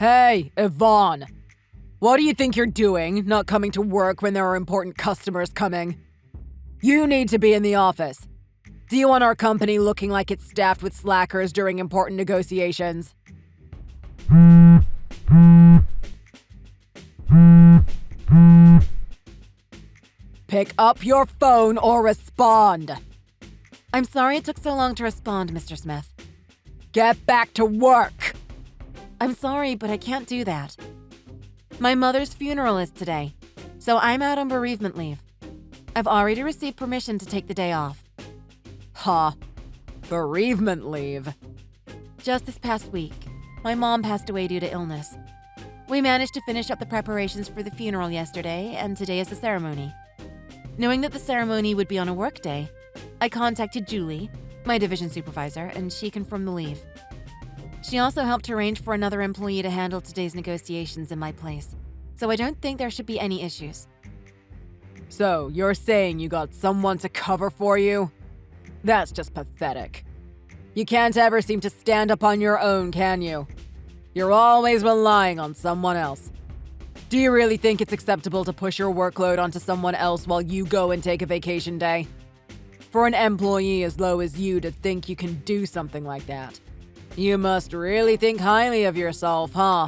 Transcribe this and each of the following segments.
Hey, Yvonne! What do you think you're doing, not coming to work when there are important customers coming? You need to be in the office. Do you want our company looking like it's staffed with slackers during important negotiations? Pick up your phone or respond. I'm sorry it took so long to respond, Mr. Smith. Get back to work! I'm sorry, but I can't do that. My mother's funeral is today, so I'm out on bereavement leave. I've already received permission to take the day off. Huh. Bereavement leave? Just this past week, my mom passed away due to illness. We managed to finish up the preparations for the funeral yesterday, and today is the ceremony. Knowing that the ceremony would be on a work day, I contacted Julie, my division supervisor, and she confirmed the leave. She also helped arrange for another employee to handle today's negotiations in my place, so I don't think there should be any issues. So, you're saying you got someone to cover for you? That's just pathetic. You can't ever seem to stand up on your own, can you? You're always relying on someone else. Do you really think it's acceptable to push your workload onto someone else while you go and take a vacation day? For an employee as low as you to think you can do something like that, you must really think highly of yourself, huh?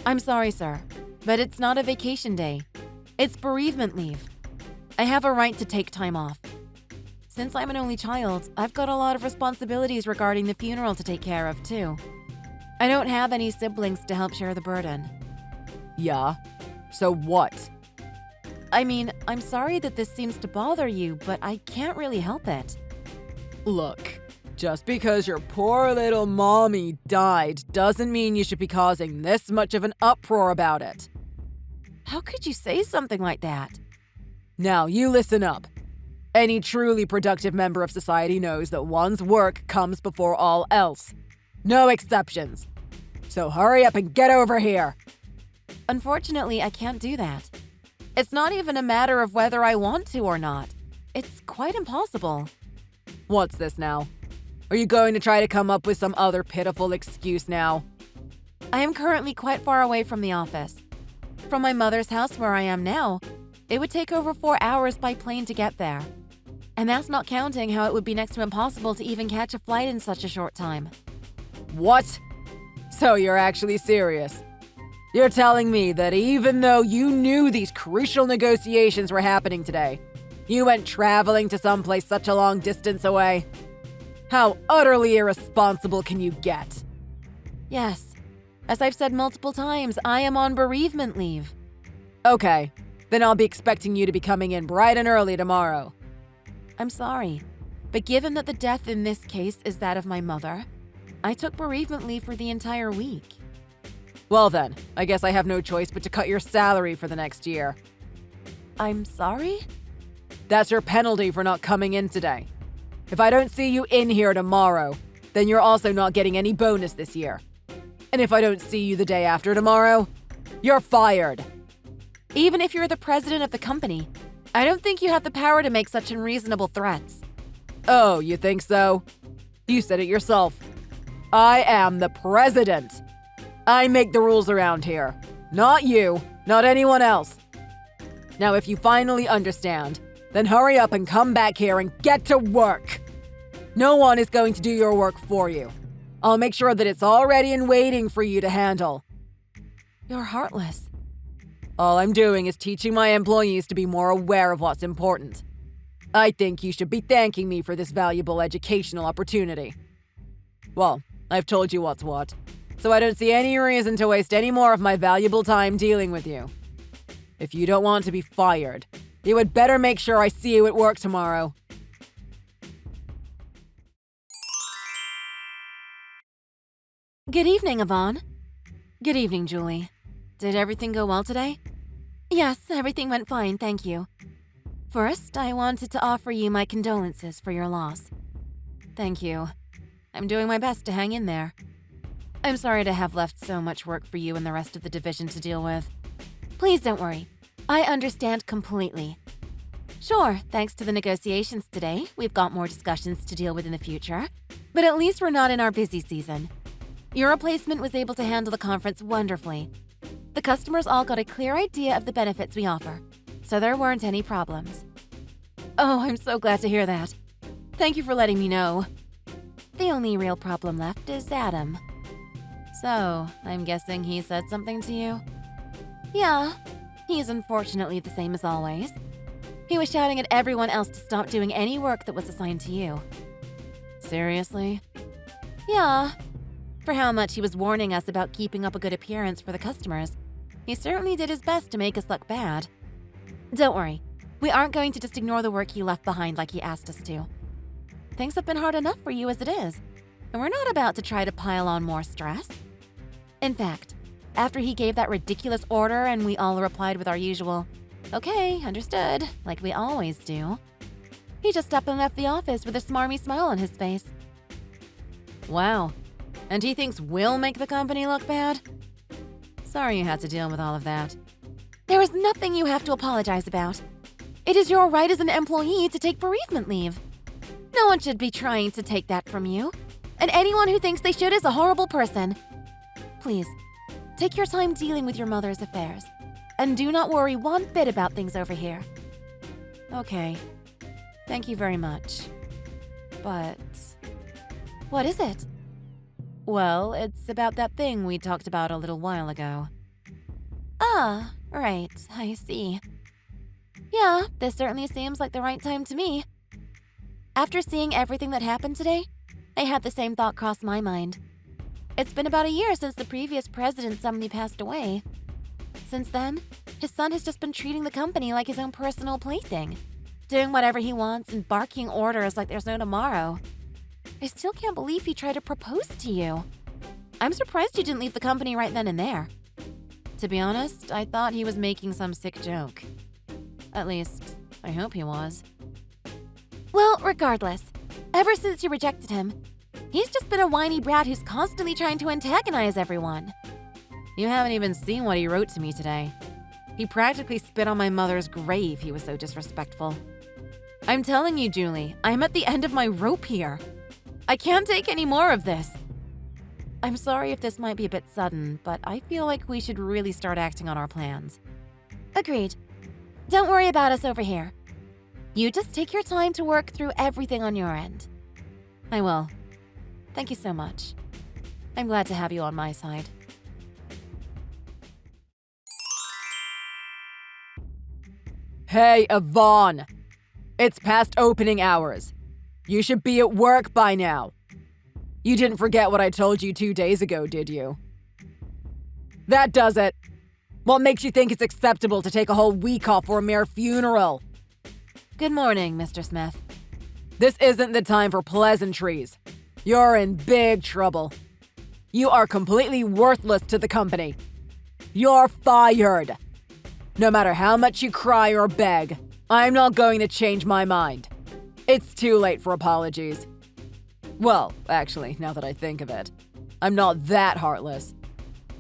I'm sorry, sir, but it's not a vacation day. It's bereavement leave. I have a right to take time off. Since I'm an only child, I've got a lot of responsibilities regarding the funeral to take care of, too. I don't have any siblings to help share the burden. Yeah? So what? I mean, I'm sorry that this seems to bother you, but I can't really help it. Look, just because your poor little mommy died doesn't mean you should be causing this much of an uproar about it. How could you say something like that? Now, you listen up. Any truly productive member of society knows that one's work comes before all else. No exceptions. So hurry up and get over here. Unfortunately, I can't do that. It's not even a matter of whether I want to or not. It's quite impossible. What's this now? Are you going to try to come up with some other pitiful excuse now? I am currently quite far away from the office. From my mother's house where I am now, it would take over 4 hours by plane to get there. And that's not counting how it would be next to impossible to even catch a flight in such a short time. What? So you're actually serious? You're telling me that even though you knew these crucial negotiations were happening today, you went traveling to someplace such a long distance away? How utterly irresponsible can you get? Yes. As I've said multiple times, I am on bereavement leave. Okay, then I'll be expecting you to be coming in bright and early tomorrow. I'm sorry, but given that the death in this case is that of my mother, I took bereavement leave for the entire week. Well then, I guess I have no choice but to cut your salary for the next year. I'm sorry? That's your penalty for not coming in today. If I don't see you in here tomorrow, then you're also not getting any bonus this year. And if I don't see you the day after tomorrow, you're fired. Even if you're the president of the company, I don't think you have the power to make such unreasonable threats. Oh, you think so? You said it yourself. I am the president. I make the rules around here. Not you, not anyone else. Now, if you finally understand, then hurry up and come back here and get to work. No one is going to do your work for you. I'll make sure that it's all ready and waiting for you to handle. You're heartless. All I'm doing is teaching my employees to be more aware of what's important. I think you should be thanking me for this valuable educational opportunity. Well, I've told you what's what, so I don't see any reason to waste any more of my valuable time dealing with you. If you don't want to be fired, you would better make sure I see you at work tomorrow. Good evening, Yvonne. Good evening, Julie. Did everything go well today? Yes, everything went fine, thank you. First, I wanted to offer you my condolences for your loss. Thank you. I'm doing my best to hang in there. I'm sorry to have left so much work for you and the rest of the division to deal with. Please don't worry. I understand completely. Sure, thanks to the negotiations today, we've got more discussions to deal with in the future, but at least we're not in our busy season. Your replacement was able to handle the conference wonderfully. The customers all got a clear idea of the benefits we offer, so there weren't any problems. Oh, I'm so glad to hear that. Thank you for letting me know. The only real problem left is Adam. So, I'm guessing he said something to you? Yeah, he's unfortunately the same as always. He was shouting at everyone else to stop doing any work that was assigned to you. Seriously? Yeah. For how much he was warning us about keeping up a good appearance for the customers, he certainly did his best to make us look bad. Don't worry, we aren't going to just ignore the work he left behind like he asked us to. Things have been hard enough for you as it is, and we're not about to try to pile on more stress. In fact, after he gave that ridiculous order and we all replied with our usual, "Okay, understood," like we always do, he just up and left the office with a smarmy smile on his face. Wow. And he thinks we'll make the company look bad? Sorry you had to deal with all of that. There is nothing you have to apologize about. It is your right as an employee to take bereavement leave. No one should be trying to take that from you, and anyone who thinks they should is a horrible person. Please, take your time dealing with your mother's affairs, and do not worry one bit about things over here. Okay. Thank you very much. But... What is it? well, it's about that thing we talked about a little while ago. Ah, right, I see. Yeah, this certainly seems like the right time to me. After seeing everything that happened today, I had the same thought cross my mind. It's been about a year since the previous president suddenly passed away. Since then, his son has just been treating the company like his own personal plaything, doing whatever he wants and barking orders like there's no tomorrow. I still can't believe he tried to propose to you. I'm surprised you didn't leave the company right then and there. To be honest, I thought he was making some sick joke. At least, I hope he was. Well, regardless, ever since you rejected him, he's just been a whiny brat who's constantly trying to antagonize everyone. You haven't even seen what he wrote to me today. He practically spit on my mother's grave, he was so disrespectful. I'm telling you, Julie, I'm at the end of my rope here. I can't take any more of this. I'm sorry if this might be a bit sudden, but I feel like we should really start acting on our plans. Agreed. Don't worry about us over here. You just take your time to work through everything on your end. I will. Thank you so much. I'm glad to have you on my side. Hey, Yvonne! It's past opening hours. You should be at work by now. You didn't forget what I told you 2 days ago, did you? That does it. What makes you think it's acceptable to take a whole week off for a mere funeral? Good morning, Mr. Smith. This isn't the time for pleasantries. You're in big trouble. You are completely worthless to the company. You're fired. No matter how much you cry or beg, I'm not going to change my mind. It's too late for apologies. Well, actually, now that I think of it, I'm not that heartless.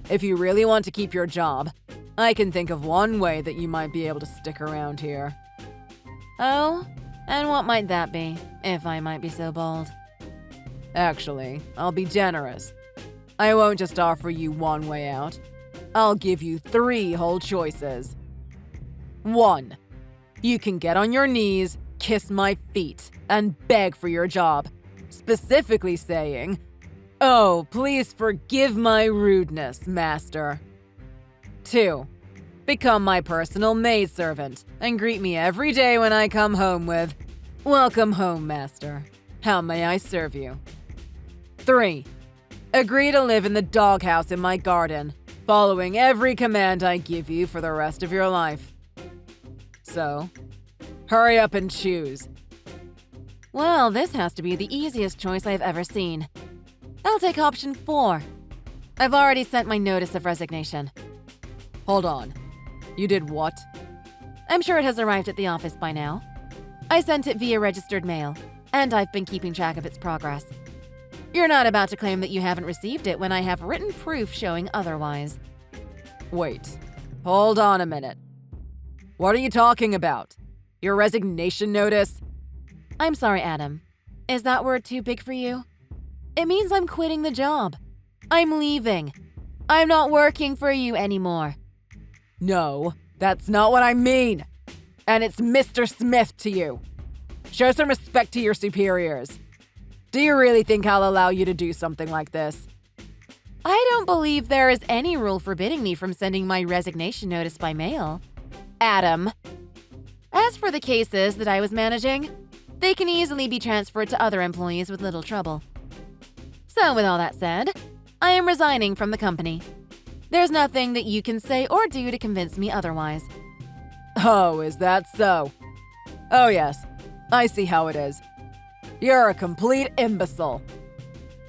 If you really want to keep your job, I can think of one way that you might be able to stick around here. Oh, and what might that be, if I might be so bold? Actually, I'll be generous. I won't just offer you one way out. I'll give you 3 whole choices. 1. You can get on your knees, kiss my feet, and beg for your job, specifically saying, "Oh, please forgive my rudeness, master." 2. Become my personal maidservant and greet me every day when I come home with, "Welcome home, master. How may I serve you?" 3. Agree to live in the doghouse in my garden, following every command I give you for the rest of your life. So, hurry up and choose. Well, this has to be the easiest choice I've ever seen. I'll take option 4. I've already sent my notice of resignation. Hold on. You did what? I'm sure it has arrived at the office by now. I sent it via registered mail, and I've been keeping track of its progress. You're not about to claim that you haven't received it when I have written proof showing otherwise. Wait. Hold on a minute. What are you talking about? Your resignation notice? I'm sorry, Adam. Is that word too big for you? It means I'm quitting the job. I'm leaving. I'm not working for you anymore. No, that's not what I mean. And it's Mr. Smith to you. Show some respect to your superiors. Do you really think I'll allow you to do something like this? I don't believe there is any rule forbidding me from sending my resignation notice by mail. Adam. As for the cases that I was managing, they can easily be transferred to other employees with little trouble. So with all that said, I am resigning from the company. There's nothing that you can say or do to convince me otherwise. Oh, is that so? Oh yes, I see how it is. You're a complete imbecile.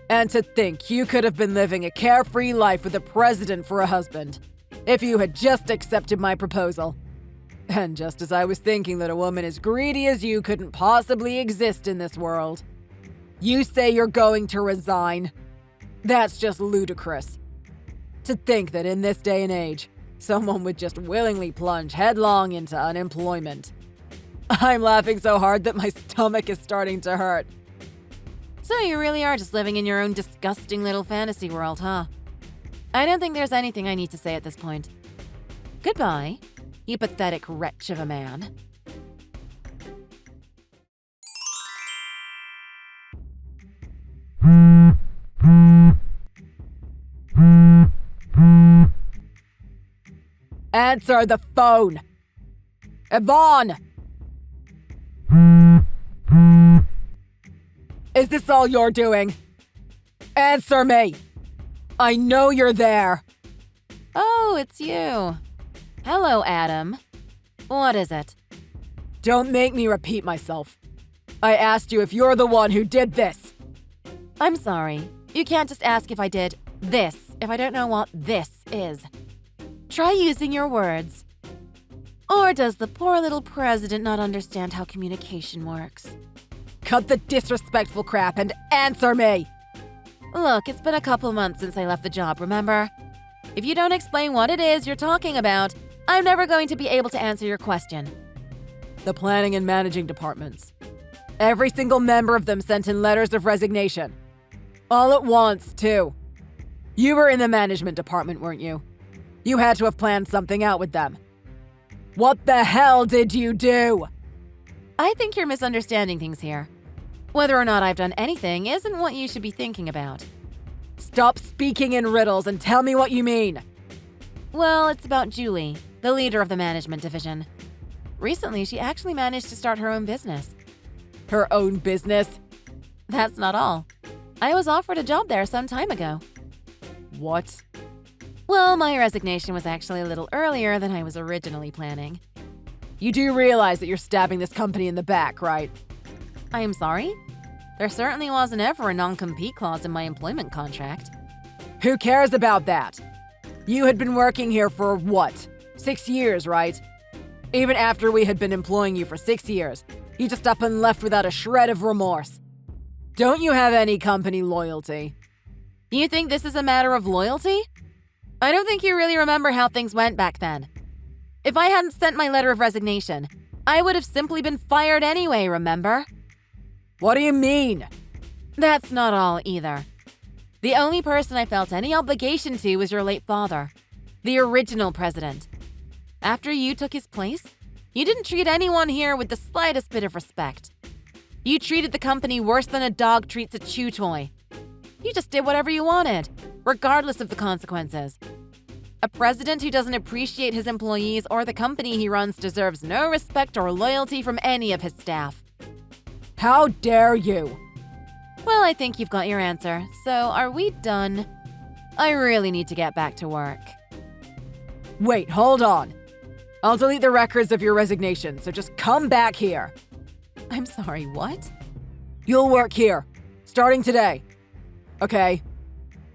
And to think you could have been living a carefree life with a president for a husband, if you had just accepted my proposal. And just as I was thinking that a woman as greedy as you couldn't possibly exist in this world, you say you're going to resign. That's just ludicrous. To think that in this day and age, someone would just willingly plunge headlong into unemployment. I'm laughing so hard that my stomach is starting to hurt. So you really are just living in your own disgusting little fantasy world, huh? I don't think there's anything I need to say at this point. Goodbye, you pathetic wretch of a man. Answer the phone! Yvonne! Is this all you're doing? Answer me! I know you're there! Oh, it's you. Hello, Adam. What is it? Don't make me repeat myself. I asked you if you're the one who did this. I'm sorry. You can't just ask if I did this if I don't know what this is. Try using your words. Or does the poor little president not understand how communication works? Cut the disrespectful crap and answer me! Look, it's been a couple months since I left the job, remember? If you don't explain what it is you're talking about, I'm never going to be able to answer your question. The planning and managing departments. Every single member of them sent in letters of resignation. All at once, too. You were in the management department, weren't you? You had to have planned something out with them. What the hell did you do? I think you're misunderstanding things here. Whether or not I've done anything isn't what you should be thinking about. Stop speaking in riddles and tell me what you mean. Well, it's about Julie, the leader of the management division. Recently, she actually managed to start her own business. Her own business? That's not all. I was offered a job there some time ago. What? Well, my resignation was actually a little earlier than I was originally planning. You do realize that you're stabbing this company in the back, right? I am sorry? There certainly wasn't ever a non-compete clause in my employment contract. Who cares about that? You had been working here for what? 6 years, right? Even after we had been employing you for 6 years, you just up and left without a shred of remorse. Don't you have any company loyalty? You think this is a matter of loyalty? I don't think you really remember how things went back then. If I hadn't sent my letter of resignation, I would have simply been fired anyway, remember? What do you mean? That's not all either. The only person I felt any obligation to was your late father, the original president. After you took his place, you didn't treat anyone here with the slightest bit of respect. You treated the company worse than a dog treats a chew toy. You just did whatever you wanted, regardless of the consequences. A president who doesn't appreciate his employees or the company he runs deserves no respect or loyalty from any of his staff. How dare you? Well, I think you've got your answer, so are we done? I really need to get back to work. Wait, hold on. I'll delete the records of your resignation, so just come back here. I'm sorry, what? You'll work here, starting today. Okay?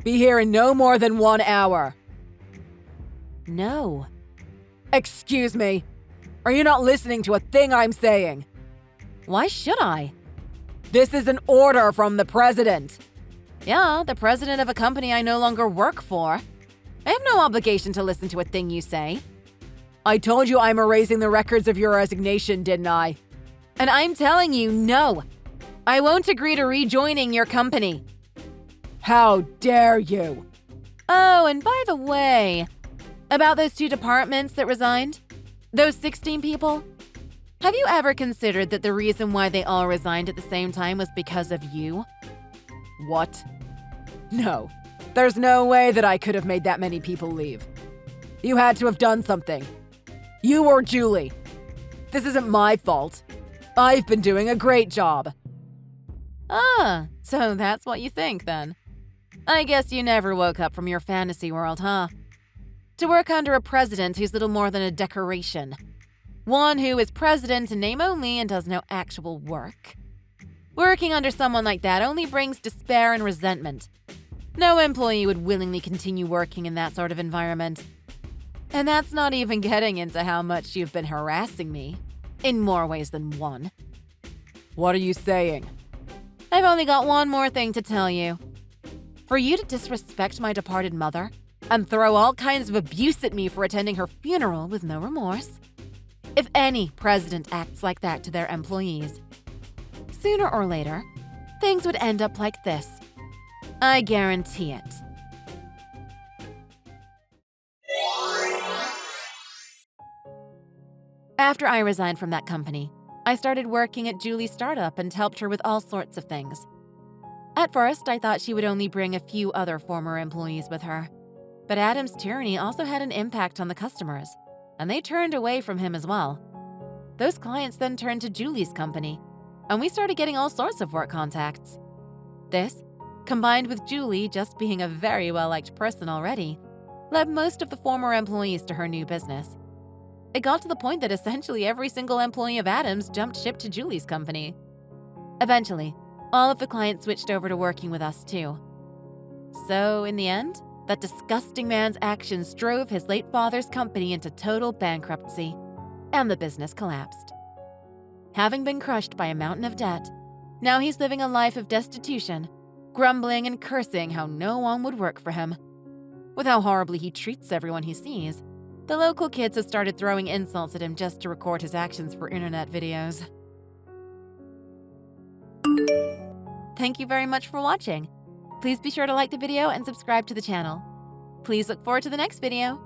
Be here in no more than 1 hour. No. Excuse me. Are you not listening to a thing I'm saying? Why should I? This is an order from the president. Yeah, the president of a company I no longer work for. I have no obligation to listen to a thing you say. I told you I'm erasing the records of your resignation, didn't I? And I'm telling you, no. I won't agree to rejoining your company. How dare you? Oh, and by the way, about those 2 departments that resigned, those 16 people, have you ever considered that the reason why they all resigned at the same time was because of you? What? No. There's no way that I could have made that many people leave. You had to have done something. You or Julie. This isn't my fault. I've been doing a great job. Ah, so that's what you think then. I guess you never woke up from your fantasy world, huh? To work under a president who's little more than a decoration. One who is president in name only and does no actual work. Working under someone like that only brings despair and resentment. No employee would willingly continue working in that sort of environment. And that's not even getting into how much you've been harassing me, in more ways than one. What are you saying? I've only got one more thing to tell you. For you to disrespect my departed mother and throw all kinds of abuse at me for attending her funeral with no remorse. If any president acts like that to their employees, sooner or later, things would end up like this. I guarantee it. After I resigned from that company, I started working at Julie's startup and helped her with all sorts of things. At first, I thought she would only bring a few other former employees with her. But Adam's tyranny also had an impact on the customers, and they turned away from him as well. Those clients then turned to Julie's company, and we started getting all sorts of work contacts. This, combined with Julie just being a very well-liked person already, led most of the former employees to her new business. It got to the point that essentially every single employee of Adam's jumped ship to Julie's company. Eventually, all of the clients switched over to working with us too. So, in the end, that disgusting man's actions drove his late father's company into total bankruptcy, and the business collapsed. Having been crushed by a mountain of debt, now he's living a life of destitution, grumbling and cursing how no one would work for him. With how horribly he treats everyone he sees, the local kids have started throwing insults at him just to record his actions for internet videos. Thank you very much for watching. Please be sure to like the video and subscribe to the channel. Please look forward to the next video.